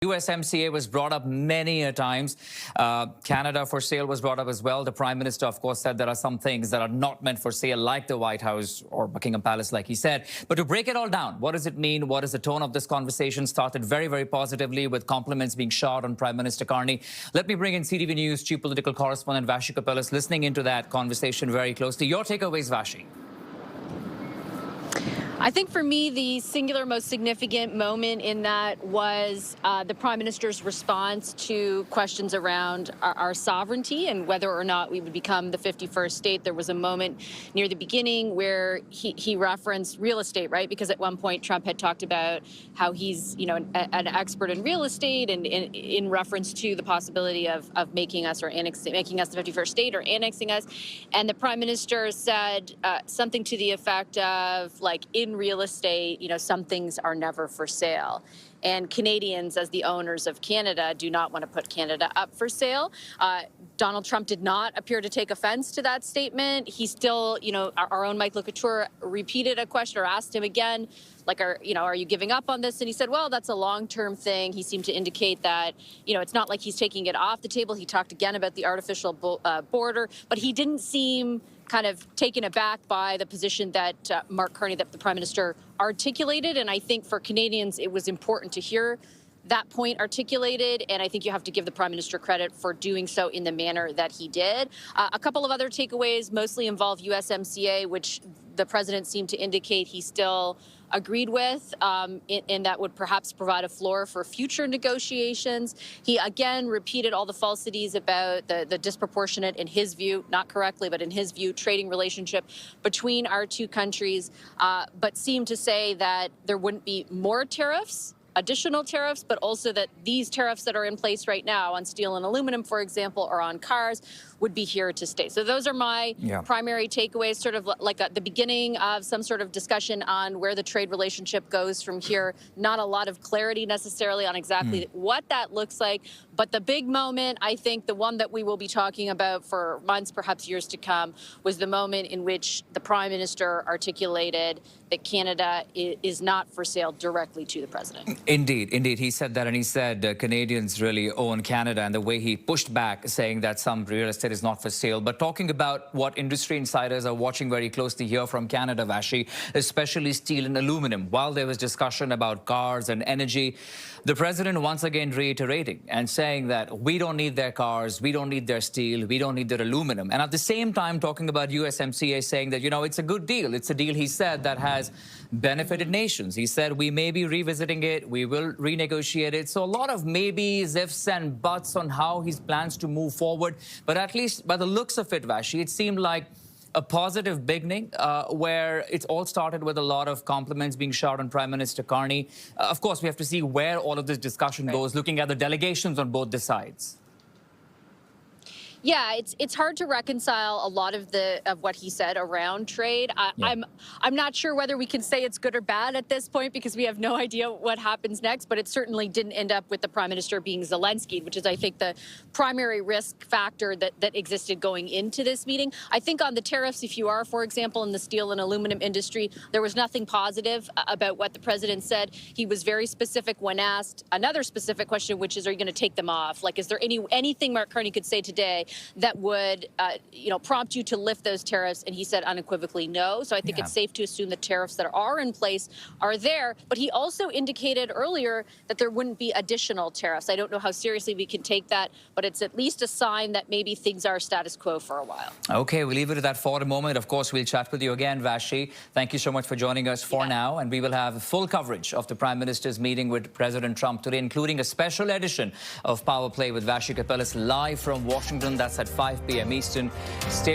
USMCA was brought up many a times. Canada for sale was brought up as well. The Prime Minister, of course, said there are some things that are not meant for sale, like the White House or Buckingham Palace, like he said. But to break it all down, what does it mean? What is the tone of this conversation? Started very, very positively with compliments being showered on Prime Minister Carney. Let me bring in CTV News Chief Political Correspondent Vassy Kapelos, listening into that conversation very closely. Your takeaways, Vassy? I think for me, the singular most significant moment in that was the Prime Minister's response to questions around our sovereignty and whether or not we would become the 51st state. There was a moment near the beginning where he referenced real estate, right? Because at one point Trump had talked about how he's, an expert in real estate, and in reference to the possibility of making us making us the 51st state or annexing us. And the Prime Minister said something to the effect of, like, in real estate, some things are never for sale. And Canadians, as the owners of Canada, do not want to put Canada up for sale. Donald Trump did not appear to take offense to that statement. He still, our own Michael Couture repeated a question or asked him again, like, are you giving up on this? And he said, well, that's a long-term thing. He seemed to indicate that, it's not like he's taking it off the table. He talked again about the artificial border, but he didn't seem kind of taken aback by the position that Mark Carney, that the Prime Minister articulated. And I think for Canadians, it was important to hear that point articulated, and I think you have to give the Prime Minister credit for doing so in the manner that he did. A couple of other takeaways mostly involve USMCA, which the President seemed to indicate he still agreed with, and that would perhaps provide a floor for future negotiations. He again repeated all the falsities about the disproportionate, in his view, not correctly, but in his view, trading relationship between our two countries, but seemed to say that there wouldn't be more tariffs, additional tariffs, but also that these tariffs that are in place right now on steel and aluminum, for example, or on cars, would be here to stay. So those are my primary takeaways, sort of like at the beginning of some sort of discussion on where the trade relationship goes from here. Not a lot of clarity necessarily on exactly what that looks like. But the big moment, I think the one that we will be talking about for months, perhaps years to come, was the moment in which the Prime Minister articulated that Canada is not for sale directly to the President. Indeed, indeed. He said that, and he said Canadians really own Canada, and the way he pushed back, saying that some real estate is not for sale. But talking about what industry insiders are watching very closely here from Canada, Vassy, especially steel and aluminum. While there was discussion about cars and energy, the President once again reiterating and saying that we don't need their cars, we don't need their steel, we don't need their aluminum. And at the same time talking about USMCA, saying that, it's a good deal. It's a deal, he said, that has benefited nations. He said we may be revisiting it, we will renegotiate it. So a lot of maybes, ifs and buts on how he plans to move forward. But at least by the looks of it, Vassy, it seemed like a positive beginning where it all started with a lot of compliments being showered on Prime Minister Carney. Of course, we have to see where all of this discussion goes, looking at the delegations on both the sides. Yeah, it's hard to reconcile a lot of what he said around trade. I'm not sure whether we can say it's good or bad at this point, because we have no idea what happens next. But it certainly didn't end up with the Prime Minister being Zelensky, which is, I think, the primary risk factor that existed going into this meeting. I think on the tariffs, if you are, for example, in the steel and aluminum industry, there was nothing positive about what the President said. He was very specific when asked another specific question, which is, are you going to take them off? Like, is there anything Mark Carney could say today that would, prompt you to lift those tariffs? And he said unequivocally no. So I think it's safe to assume the tariffs that are in place are there. But he also indicated earlier that there wouldn't be additional tariffs. I don't know how seriously we can take that, but it's at least a sign that maybe things are status quo for a while. Okay, we'll leave it at that for a moment. Of course, we'll chat with you again, Vassy. Thank you so much for joining us for now. And we will have full coverage of the Prime Minister's meeting with President Trump today, including a special edition of Power Play with Vassy Kapelos live from Washington. That's at 5 p.m. Eastern. Stay